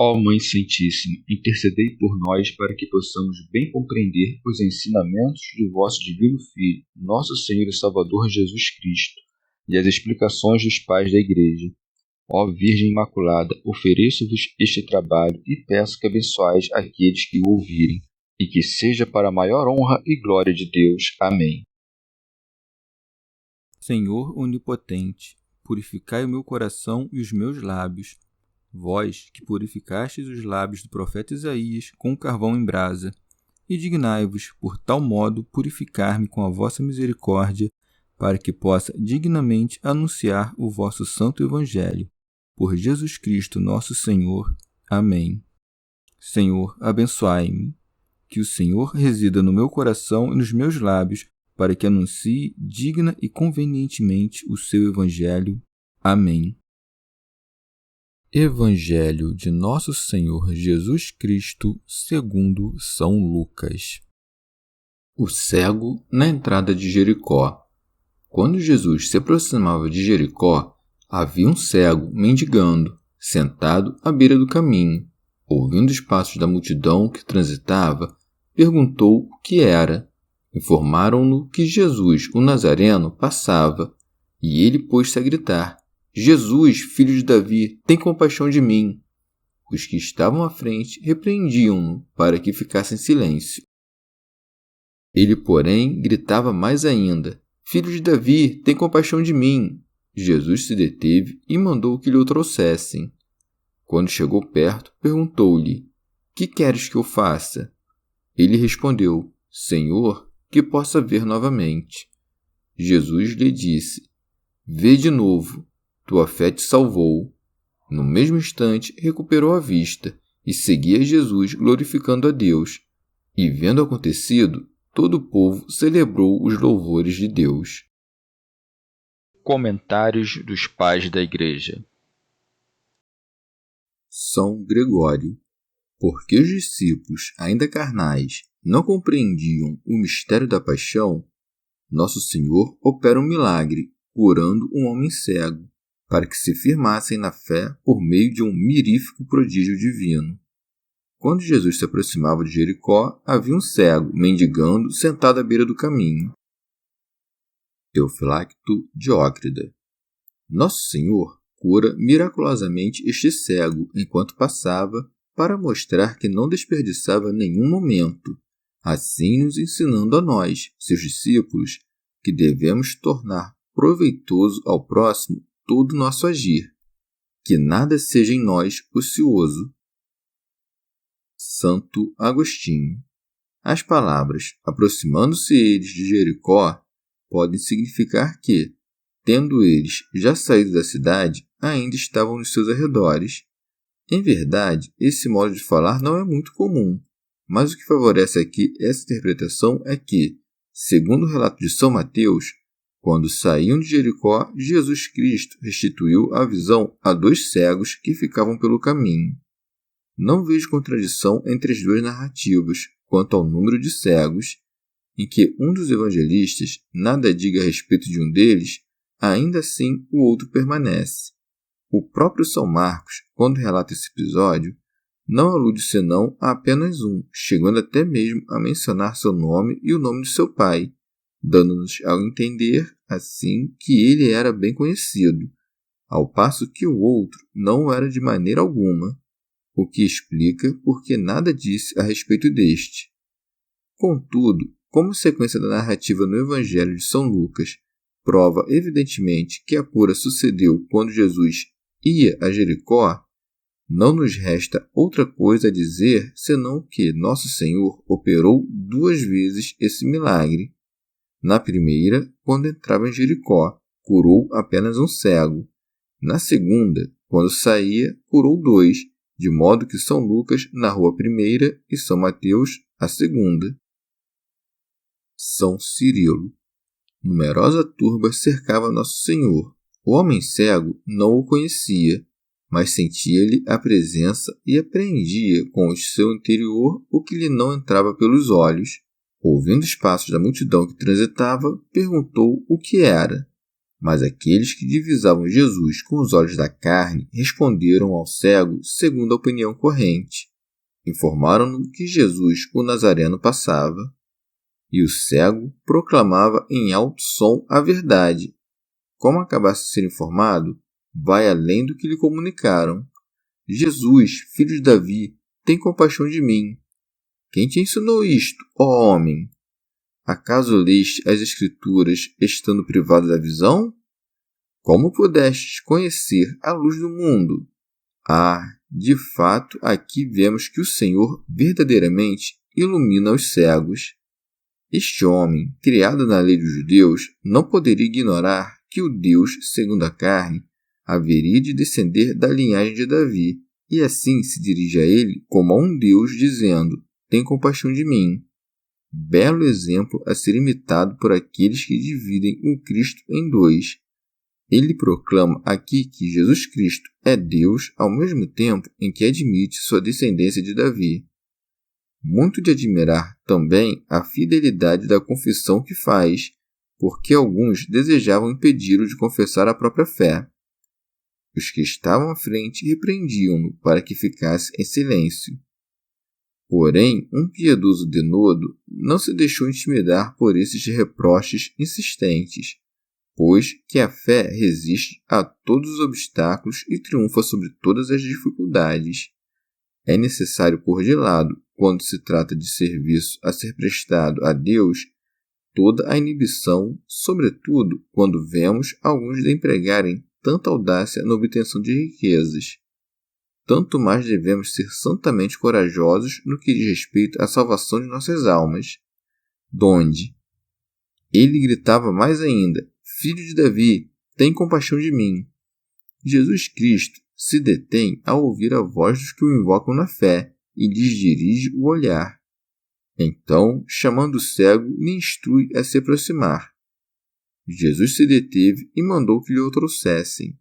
Ó Mãe Santíssima, intercedei por nós para que possamos bem compreender os ensinamentos de vosso Divino Filho, nosso Senhor e Salvador Jesus Cristo, e as explicações dos pais da Igreja. Ó Virgem Imaculada, ofereço-vos este trabalho e peço que abençoais aqueles que o ouvirem, e que seja para a maior honra e glória de Deus. Amém. Senhor onipotente, purificai o meu coração e os meus lábios. Vós, que purificastes os lábios do profeta Isaías com carvão em brasa, e dignai-vos, por tal modo, purificar-me com a vossa misericórdia, para que possa dignamente anunciar o vosso santo Evangelho. Por Jesus Cristo nosso Senhor. Amém. Senhor, abençoai-me. Que o Senhor resida no meu coração e nos meus lábios, para que anuncie digna e convenientemente o seu Evangelho. Amém. Evangelho de Nosso Senhor Jesus Cristo, segundo São Lucas. O cego na entrada de Jericó. Quando Jesus se aproximava de Jericó, havia um cego mendigando, sentado à beira do caminho. Ouvindo os passos da multidão que transitava, perguntou o que era. Informaram-no que Jesus, o Nazareno, passava, e ele pôs-se a gritar: Jesus, filho de Davi, tem compaixão de mim. Os que estavam à frente repreendiam-no para que ficasse em silêncio. Ele, porém, gritava mais ainda: Filho de Davi, tem compaixão de mim. Jesus se deteve e mandou que lhe o trouxessem. Quando chegou perto, perguntou-lhe: Que queres que eu faça? Ele respondeu: Senhor, que possa ver novamente. Jesus lhe disse: Vê de novo. Tua fé te salvou. No mesmo instante, recuperou a vista e seguia Jesus glorificando a Deus. E, vendo acontecido, todo o povo celebrou os louvores de Deus. Comentários dos Pais da Igreja. São Gregório. Porque os discípulos, ainda carnais, não compreendiam o mistério da paixão, Nosso Senhor opera um milagre, curando um homem cego, para que se firmassem na fé por meio de um mirífico prodígio divino. Quando Jesus se aproximava de Jericó, havia um cego, mendigando, sentado à beira do caminho. Teofilacto Diócrida. Nosso Senhor cura miraculosamente este cego enquanto passava, para mostrar que não desperdiçava nenhum momento, assim nos ensinando a nós, seus discípulos, que devemos tornar proveitoso ao próximo todo o nosso agir, que nada seja em nós ocioso. Santo Agostinho. As palavras aproximando-se eles de Jericó podem significar que, tendo eles já saído da cidade, ainda estavam nos seus arredores. Em verdade, esse modo de falar não é muito comum, mas o que favorece aqui essa interpretação é que, segundo o relato de São Mateus, quando saíam de Jericó, Jesus Cristo restituiu a visão a 2 cegos que ficavam pelo caminho. Não vejo contradição entre as duas narrativas quanto ao número de cegos, em que um dos evangelistas nada diga a respeito de um deles, ainda assim o outro permanece. O próprio São Marcos, quando relata esse episódio, não alude senão a apenas um, chegando até mesmo a mencionar seu nome e o nome de seu pai, dando-nos a entender, assim, que ele era bem conhecido, ao passo que o outro não o era de maneira alguma, o que explica por que nada disse a respeito deste. Contudo, como sequência da narrativa no Evangelho de São Lucas prova evidentemente que a cura sucedeu quando Jesus ia a Jericó, não nos resta outra coisa a dizer senão que Nosso Senhor operou 2 vezes esse milagre. Na primeira, quando entrava em Jericó, curou apenas um cego. Na segunda, quando saía, curou 2, de modo que São Lucas narrou a primeira e São Mateus a segunda. São Cirilo. Numerosa turba cercava Nosso Senhor. O homem cego não o conhecia, mas sentia-lhe a presença e apreendia com o seu interior o que lhe não entrava pelos olhos. Ouvindo os passos da multidão que transitava, perguntou o que era. Mas aqueles que divisavam Jesus com os olhos da carne responderam ao cego segundo a opinião corrente. Informaram-no que Jesus, o Nazareno, passava. E o cego proclamava em alto som a verdade. Como acabasse de ser informado, vai além do que lhe comunicaram. Jesus, filho de Davi, tem compaixão de mim. Quem te ensinou isto, ó homem? Acaso leste as Escrituras estando privado da visão? Como pudestes conhecer a luz do mundo? De fato, aqui vemos que o Senhor verdadeiramente ilumina os cegos. Este homem, criado na lei dos judeus, não poderia ignorar que o Deus, segundo a carne, haveria de descender da linhagem de Davi, e assim se dirige a ele como a um Deus, dizendo: tem compaixão de mim. Belo exemplo a ser imitado por aqueles que dividem o Cristo em dois. Ele proclama aqui que Jesus Cristo é Deus ao mesmo tempo em que admite sua descendência de Davi. Muito de admirar também a fidelidade da confissão que faz, porque alguns desejavam impedi-lo de confessar a própria fé. Os que estavam à frente repreendiam-no para que ficasse em silêncio. Porém, um piedoso Denodo não se deixou intimidar por esses reproches insistentes, pois que a fé resiste a todos os obstáculos e triunfa sobre todas as dificuldades. É necessário pôr de lado, quando se trata de serviço a ser prestado a Deus, toda a inibição, sobretudo quando vemos alguns empregarem tanta audácia na obtenção de riquezas. Tanto mais devemos ser santamente corajosos no que diz respeito à salvação de nossas almas. Donde? Ele gritava mais ainda: Filho de Davi, tem compaixão de mim. Jesus Cristo se detém ao ouvir a voz dos que o invocam na fé e lhes dirige o olhar. Então, chamando o cego, lhe instrui a se aproximar. Jesus se deteve e mandou que lhe o trouxessem.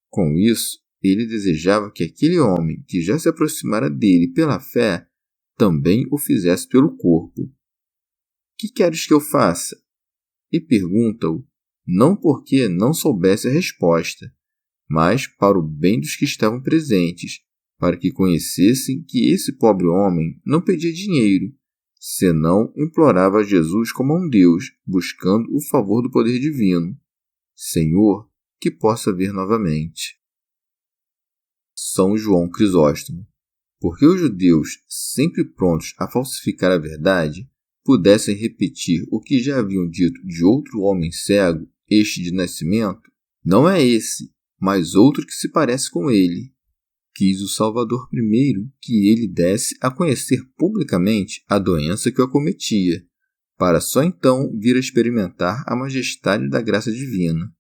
Com isso, ele desejava que aquele homem que já se aproximara dele pela fé também o fizesse pelo corpo. Que queres que eu faça? E pergunta-o, não porque não soubesse a resposta, mas para o bem dos que estavam presentes, para que conhecessem que esse pobre homem não pedia dinheiro, senão implorava a Jesus como a um Deus, buscando o favor do poder divino. Senhor, que possa ver novamente. São João Crisóstomo. Porque os judeus, sempre prontos a falsificar a verdade, pudessem repetir o que já haviam dito de outro homem cego, este de nascimento, não é esse, mas outro que se parece com ele. Quis o Salvador primeiro que ele desse a conhecer publicamente a doença que o acometia, para só então vir a experimentar a majestade da graça divina.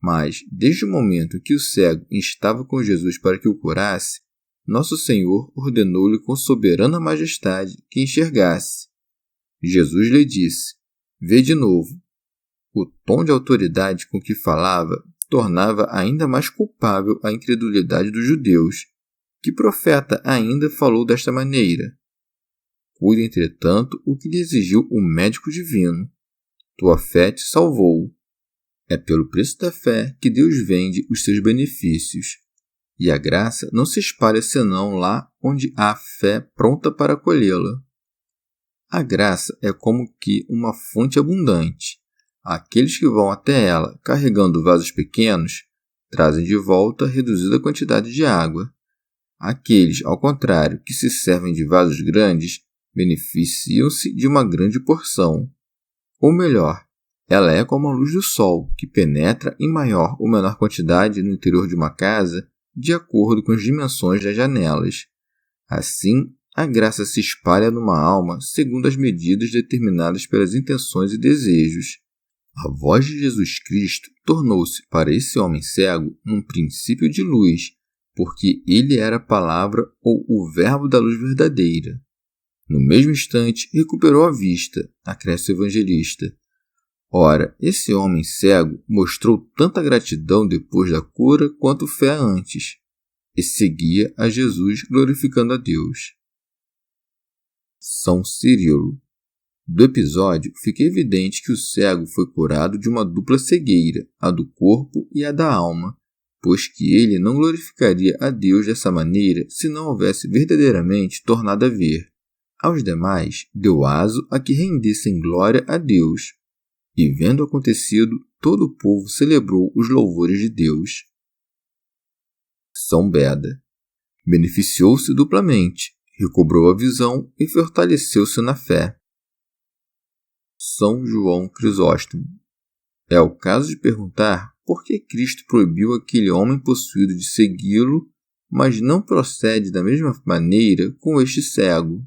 Mas, desde o momento que o cego estava com Jesus para que o curasse, Nosso Senhor ordenou-lhe com soberana majestade que enxergasse. Jesus lhe disse: Vê de novo. O tom de autoridade com que falava tornava ainda mais culpável a incredulidade dos judeus. Que profeta ainda falou desta maneira? Cuida, entretanto, o que lhe exigiu o médico divino. Tua fé te salvou. É pelo preço da fé que Deus vende os seus benefícios. E a graça não se espalha senão lá onde há fé pronta para acolhê-la. A graça é como que uma fonte abundante. Aqueles que vão até ela carregando vasos pequenos trazem de volta reduzida quantidade de água. Aqueles, ao contrário, que se servem de vasos grandes, beneficiam-se de uma grande porção. Ou melhor, ela é como a luz do sol, que penetra em maior ou menor quantidade no interior de uma casa, de acordo com as dimensões das janelas. Assim, a graça se espalha numa alma segundo as medidas determinadas pelas intenções e desejos. A voz de Jesus Cristo tornou-se para esse homem cego um princípio de luz, porque ele era a palavra ou o verbo da luz verdadeira. No mesmo instante, recuperou a vista, acresce o evangelista. Ora, esse homem cego mostrou tanta gratidão depois da cura quanto fé antes, e seguia a Jesus glorificando a Deus. São Cirilo. Do episódio, fica evidente que o cego foi curado de uma dupla cegueira, a do corpo e a da alma, pois que ele não glorificaria a Deus dessa maneira se não houvesse verdadeiramente tornado a ver. Aos demais, deu aso a que rendessem glória a Deus. E vendo acontecido, todo o povo celebrou os louvores de Deus. São Beda beneficiou-se duplamente, recobrou a visão e fortaleceu-se na fé. São João Crisóstomo. É o caso de perguntar por que Cristo proibiu aquele homem possuído de segui-lo, mas não procede da mesma maneira com este cego.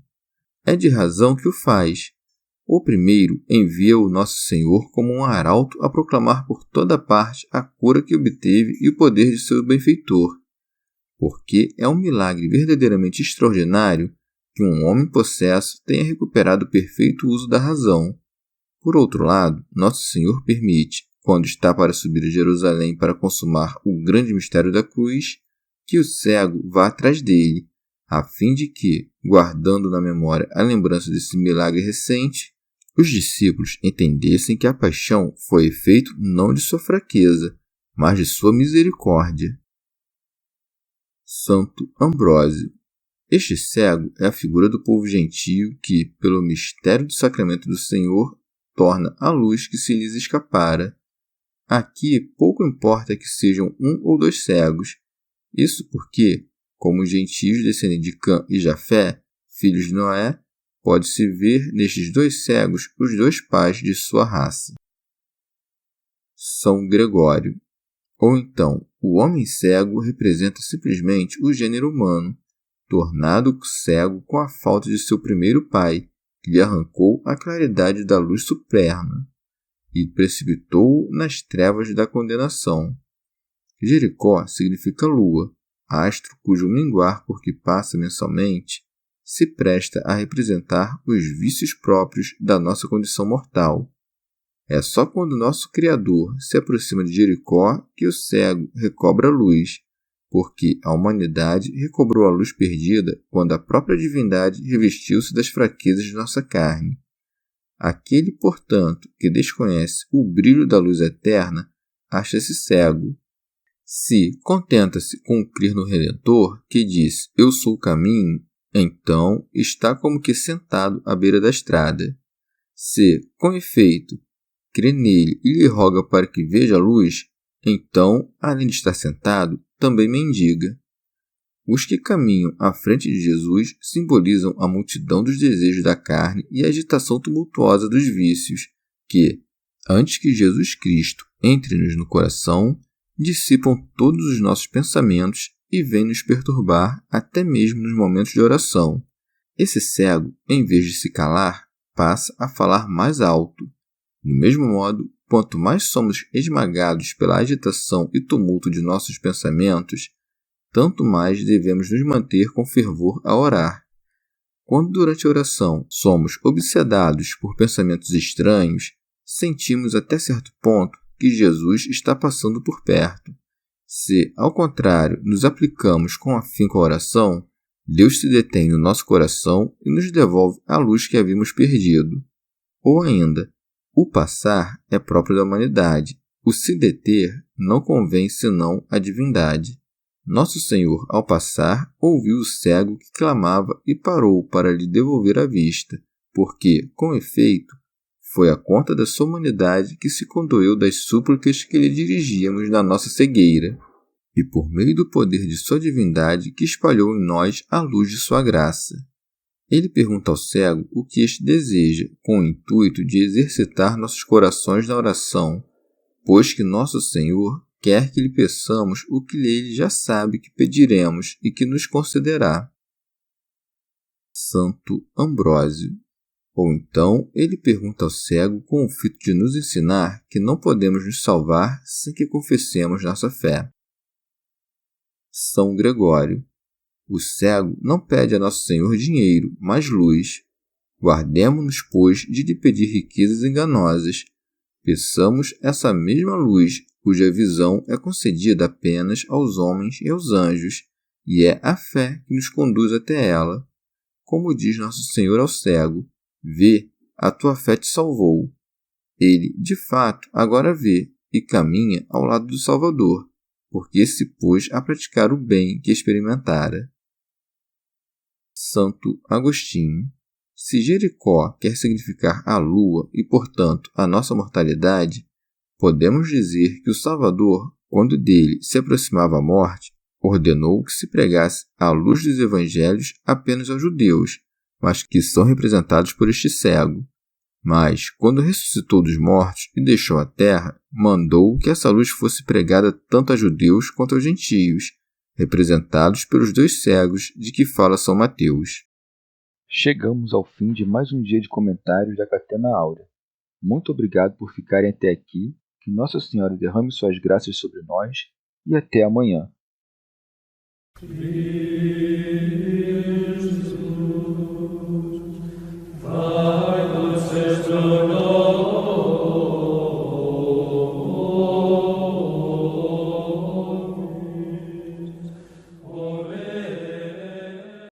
É de razão que o faz. O primeiro envia o Nosso Senhor como um arauto a proclamar por toda parte a cura que obteve e o poder de seu benfeitor, porque é um milagre verdadeiramente extraordinário que um homem possesso tenha recuperado o perfeito uso da razão. Por outro lado, Nosso Senhor permite, quando está para subir a Jerusalém para consumar o grande mistério da cruz, que o cego vá atrás dele, a fim de que, guardando na memória a lembrança desse milagre recente, os discípulos entendessem que a paixão foi efeito não de sua fraqueza, mas de sua misericórdia. Santo Ambrósio. Este cego é a figura do povo gentio que, pelo mistério do sacramento do Senhor, torna a luz que se lhes escapara. Aqui pouco importa que sejam um ou dois cegos, isso porque, como os gentios descendentes de Cã e Jafé, filhos de Noé, pode-se ver nestes dois cegos os dois pais de sua raça. São Gregório. Ou então, o homem cego representa simplesmente o gênero humano, tornado cego com a falta de seu primeiro pai, que lhe arrancou a claridade da luz suprema e precipitou-o nas trevas da condenação. Jericó significa lua, astro cujo minguar por que passa mensalmente se presta a representar os vícios próprios da nossa condição mortal. É só quando nosso Criador se aproxima de Jericó que o cego recobra a luz, porque a humanidade recobrou a luz perdida quando a própria divindade revestiu-se das fraquezas de nossa carne. Aquele, portanto, que desconhece o brilho da luz eterna, acha-se cego. Se contenta-se com crer no Redentor, que diz, eu sou o caminho, então está como que sentado à beira da estrada. Se, com efeito, crê nele e lhe roga para que veja a luz, então, além de estar sentado, também mendiga. Os que caminham à frente de Jesus simbolizam a multidão dos desejos da carne e a agitação tumultuosa dos vícios, que, antes que Jesus Cristo entre-nos no coração, dissipam todos os nossos pensamentos e vêm nos perturbar até mesmo nos momentos de oração. Esse cego, em vez de se calar, passa a falar mais alto. Do mesmo modo, quanto mais somos esmagados pela agitação e tumulto de nossos pensamentos, tanto mais devemos nos manter com fervor a orar. Quando durante a oração somos obsedados por pensamentos estranhos, sentimos até certo ponto que Jesus está passando por perto. Se, ao contrário, nos aplicamos com afinco à oração, Deus se detém no nosso coração e nos devolve a luz que havíamos perdido. Ou ainda, o passar é próprio da humanidade, o se deter não convém senão à divindade. Nosso Senhor, ao passar, ouviu o cego que clamava e parou para lhe devolver a vista, porque, com efeito, foi a conta da sua humanidade que se condoeu das súplicas que lhe dirigíamos na nossa cegueira, e por meio do poder de sua divindade que espalhou em nós a luz de sua graça. Ele pergunta ao cego o que este deseja, com o intuito de exercitar nossos corações na oração, pois que nosso Senhor quer que lhe peçamos o que ele já sabe que pediremos e que nos concederá. Santo Ambrósio. Ou então ele pergunta ao cego com o fito de nos ensinar que não podemos nos salvar sem que confessemos nossa fé. São Gregório. O cego não pede a Nosso Senhor dinheiro, mas luz. Guardemo-nos, pois, de lhe pedir riquezas enganosas. Peçamos essa mesma luz, cuja visão é concedida apenas aos homens e aos anjos, e é a fé que nos conduz até ela. Como diz Nosso Senhor ao cego, vê, a tua fé te salvou. Ele, de fato, agora vê e caminha ao lado do Salvador, porque se pôs a praticar o bem que experimentara. Santo Agostinho. Se Jericó quer significar a lua e, portanto, a nossa mortalidade, podemos dizer que o Salvador, quando dele se aproximava a morte, ordenou que se pregasse a luz dos evangelhos apenas aos judeus, mas que são representados por este cego. Mas, quando ressuscitou dos mortos e deixou a terra, mandou que essa luz fosse pregada tanto a judeus quanto aos gentios, representados pelos 2 cegos de que fala São Mateus. Chegamos ao fim de mais um dia de comentários da Catena Áurea. Muito obrigado por ficarem até aqui, que Nossa Senhora derrame suas graças sobre nós e até amanhã.